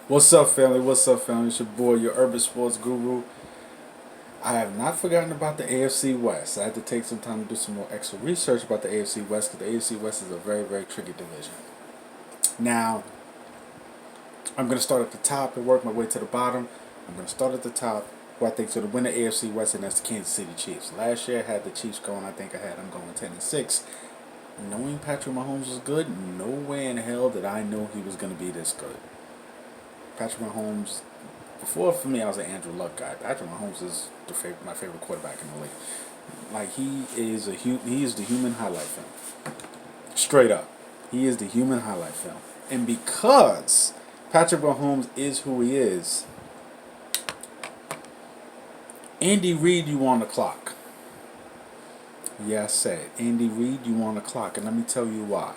What's up, family? What's up, family? It's your boy, your urban sports guru. I have not forgotten about the AFC West. I had to take some time to do some more extra research about the AFC West because the AFC West is a very, very tricky division. Now, I'm going to start at the top and work my way to the bottom. I'm going to start at the top, who I think to the win the AFC West, and that's the Kansas City Chiefs. Last year, I had the Chiefs going. I think I had them going 10-6. Knowing Patrick Mahomes was good, no way in hell did I know he was going to be this good. Patrick Mahomes, before for me, I was an Andrew Luck guy. Patrick Mahomes is my favorite quarterback in the league. Like he is the human highlight film. Straight up, he is the human highlight film. And because Patrick Mahomes is who he is, Andy Reid, you on the clock. Yeah, I said Andy Reid, you on the clock, and let me tell you why.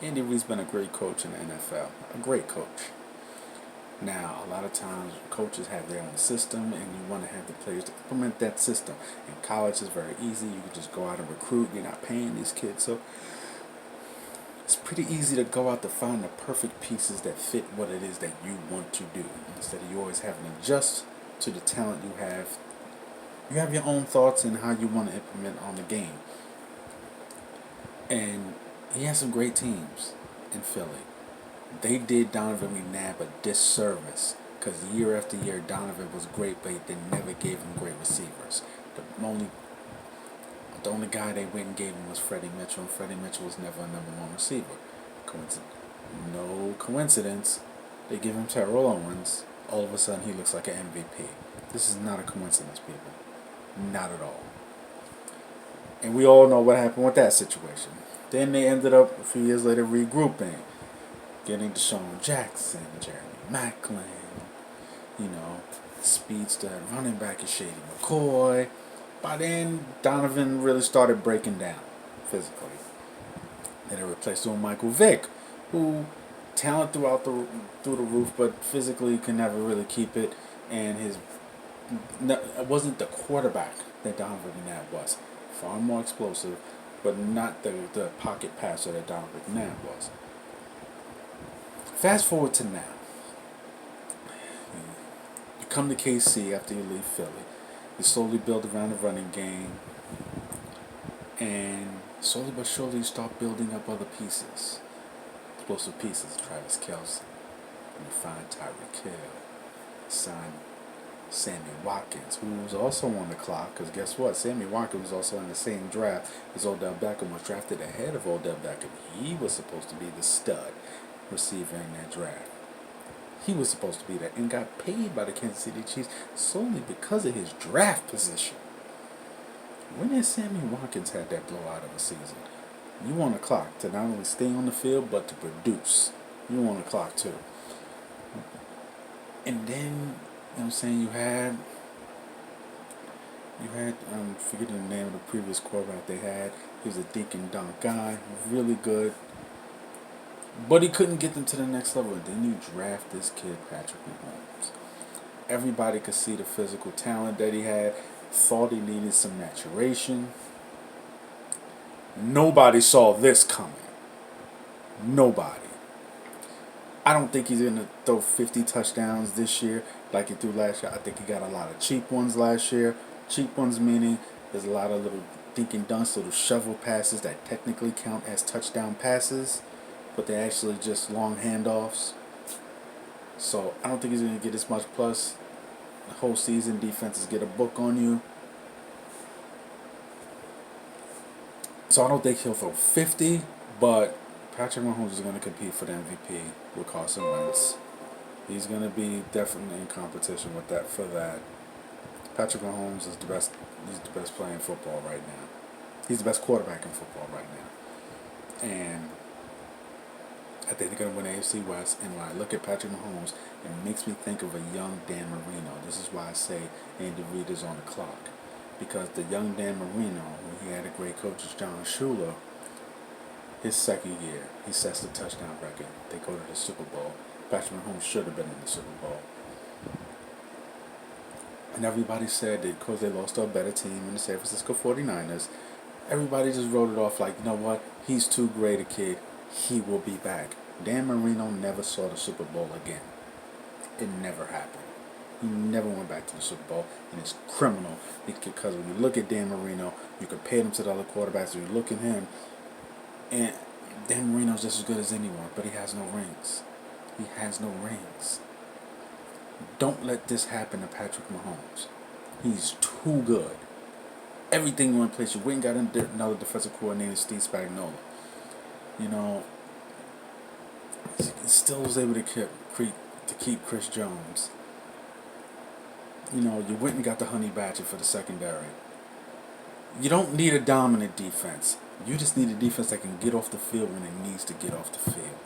Andy Reid's been a great coach in the NFL, a great coach. Now, a lot of times coaches have their own system, and you want to have the players to implement that system. In college, it's very easy. You can just go out and recruit. You're not paying these kids, so it's pretty easy to go out to find the perfect pieces that fit what it is that you want to do. Instead of you always having to adjust to the talent you have. You have your own thoughts and how you want to implement on the game. And he has some great teams in Philly. They did Donovan McNabb a disservice because year after year Donovan was great, but they never gave him great receivers. The only guy they went and gave him was Freddie Mitchell, and Freddie Mitchell was never a number one receiver. No coincidence. They give him Terrell Owens. All of a sudden, he looks like an MVP. This is not a coincidence, people. Not at all. And we all know what happened with that situation. Then they ended up a few years later regrouping, getting Deshaun Jackson, Jeremy Maclin, speedster running back is Shady McCoy. By then, Donovan really started breaking down physically. Then they replaced him with Michael Vick, who talent through the roof, but physically can never really keep it. And it wasn't the quarterback that Donovan McNabb was. Far more explosive, but not the pocket passer that Donovan McNabb was. Fast forward to now. You come to KC after you leave Philly. You slowly build around the running game. And slowly but surely you start building up other pieces. Explosive pieces. Travis Kelce. And you find Tyreek Hill. Sign Sammy Watkins, who was also on the clock. Because guess what? Sammy Watkins was also in the same draft as Odell Beckham was drafted ahead of Odell Beckham. He was supposed to be the stud receiver in that draft. He was supposed to be that and got paid by the Kansas City Chiefs solely because of his draft position. When has Sammy Watkins had that blowout of a season? You on the clock to not only stay on the field but to produce. You on the clock too. And then, you know what I'm saying, you had forgetting the name of the previous quarterback they had. He was a dink and dunk guy, really good. But he couldn't get them to the next level. And then you draft this kid, Patrick Mahomes. Everybody could see the physical talent that he had. Thought he needed some maturation. Nobody saw this coming. Nobody. I don't think he's going to throw 50 touchdowns this year like he threw last year. I think he got a lot of cheap ones last year. Cheap ones meaning there's a lot of little dink and dunks, little shovel passes that technically count as touchdown passes, but they're actually just long handoffs. So I don't think he's going to get as much. Plus, the whole season defenses get a book on you. So I don't think he'll throw 50, but Patrick Mahomes is going to compete for the MVP with Carson Wentz. He's going to be definitely in competition with that for that. Patrick Mahomes is the best. He's the best player in football right now. He's the best quarterback in football right now. And I think they're going to win AFC West. And when I look at Patrick Mahomes, it makes me think of a young Dan Marino. This is why I say Andy Reid is on the clock. Because the young Dan Marino, when he had a great coach, John Shula, his second year, he sets the touchdown record. They go to the Super Bowl. Patrick Mahomes should have been in the Super Bowl. And everybody said that because they lost to a better team in the San Francisco 49ers, everybody just wrote it off like, you know what, he's too great a kid. He will be back. Dan Marino never saw the Super Bowl again. It never happened. He never went back to the Super Bowl, and it's criminal because when you look at Dan Marino, you compare him to the other quarterbacks, and you look at him, and Dan Marino's just as good as anyone, but he has no rings. He has no rings. Don't let this happen to Patrick Mahomes. He's too good. Everything in one place. You went and got another defensive coordinator, Steve Spagnuolo. You know, he still was able to keep Chris Jones. You know, you went and got the Honey Badger for the secondary. You don't need a dominant defense. You just need a defense that can get off the field when it needs to get off the field.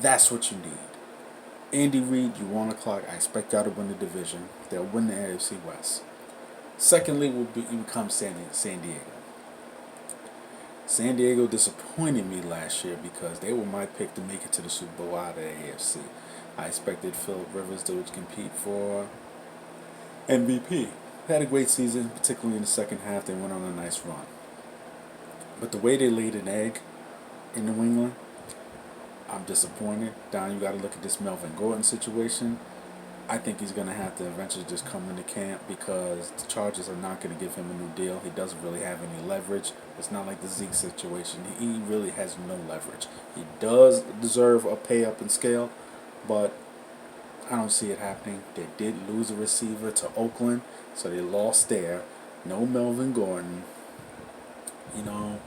That's what you need. Andy Reid, you want a clock. I expect y'all to win the division. They'll win the AFC West. Secondly, will become San Diego. San Diego disappointed me last year because they were my pick to make it to the Super Bowl out of the AFC. I expected Philip Rivers to compete for MVP. They had a great season, particularly in the second half. They went on a nice run. But the way they laid an egg in New England, I'm disappointed. Don, you got to look at this Melvin Gordon situation. I think he's going to have to eventually just come into camp because the Chargers are not going to give him a new deal. He doesn't really have any leverage. It's not like the Zeke situation. He really has no leverage. He does deserve a pay up in scale, but I don't see it happening. They did lose a receiver to Oakland, so they lost there. No Melvin Gordon. You know,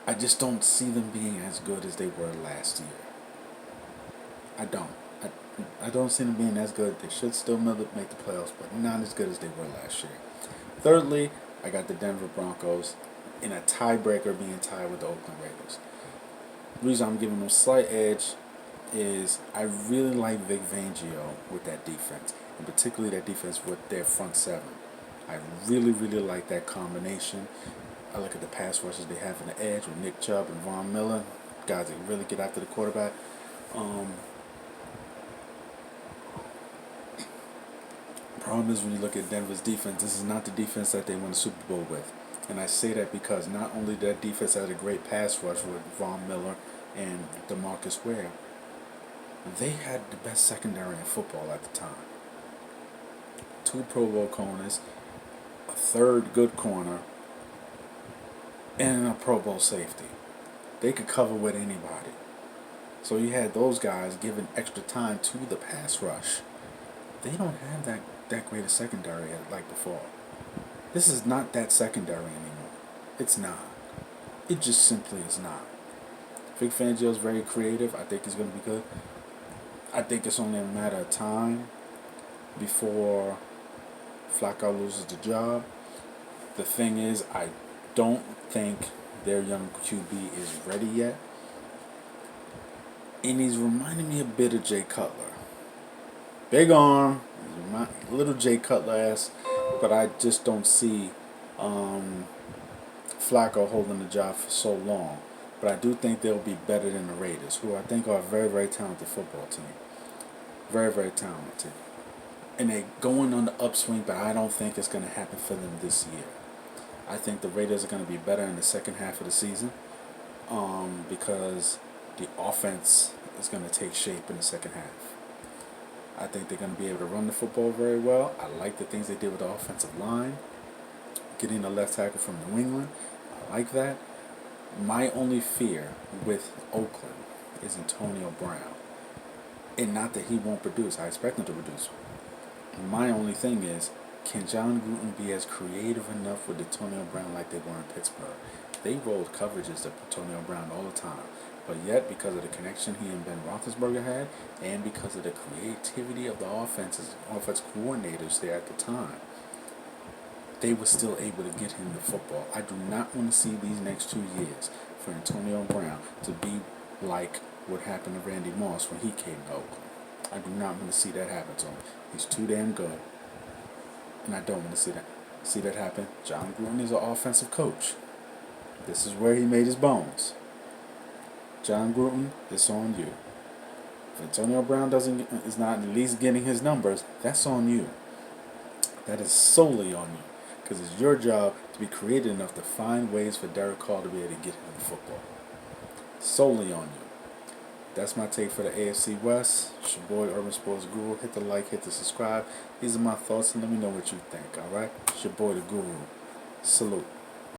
I just don't see them being as good as they were last year. I don't. I don't see them being as good. They should still make the playoffs, but not as good as they were last year. Thirdly, I got the Denver Broncos in a tiebreaker being tied with the Oakland Raiders. The reason I'm giving them a slight edge is I really like Vic Fangio with that defense, and particularly that defense with their front seven. I really, really like that combination. I look at the pass rushes they have in the edge with Nick Chubb and Von Miller, guys that really get after the quarterback. Problem is when you look at Denver's defense, this is not the defense that they won the Super Bowl with. And I say that because not only that defense had a great pass rush with Von Miller and DeMarcus Ware, they had the best secondary in football at the time. 2 Pro Bowl corners, a third good corner, and a Pro Bowl safety. They could cover with anybody. So you had those guys giving extra time to the pass rush. They don't have that great a secondary like before. This is not that secondary anymore. It's not. It just simply is not. Vic Fangio is very creative. I think he's going to be good. I think it's only a matter of time before Flacco loses the job. The thing is, I don't think their young QB is ready yet. And he's reminding me a bit of Jay Cutler. Big arm, little Jay Cutler-esque, but I just don't see Flacco holding the job for so long. But I do think they'll be better than the Raiders, who I think are a very, very talented football team. Very, very talented. And they're going on the upswing, but I don't think it's going to happen for them this year. I think the Raiders are going to be better in the second half of the season because the offense is going to take shape in the second half. I think they're going to be able to run the football very well. I like the things they did with the offensive line. Getting a left tackle from New England, I like that. My only fear with Oakland is Antonio Brown. And not that he won't produce. I expect him to produce. My only thing is, can John Gruden be as creative enough with Antonio Brown like they were in Pittsburgh? They rolled coverages to Antonio Brown all the time. But yet, because of the connection he and Ben Roethlisberger had, and because of the creativity of the offense coordinators there at the time, they were still able to get him the football. I do not want to see these next 2 years for Antonio Brown to be like what happened to Randy Moss when he came to Oakland. I do not want to see that happen to him. He's too damn good. And I don't want to see that happen. John Gruden is an offensive coach. This is where he made his bones. John Gruden, it's on you. If Antonio Brown is not at least getting his numbers, that's on you. That is solely on you. Because it's your job to be creative enough to find ways for Derek Carr to be able to get him the football. Solely on you. that's my take for the AFC West. It's your boy Urban Sports Guru. Hit the like, hit the subscribe. These are my thoughts, and let me know what you think. All right, it's your boy the Guru. Salute.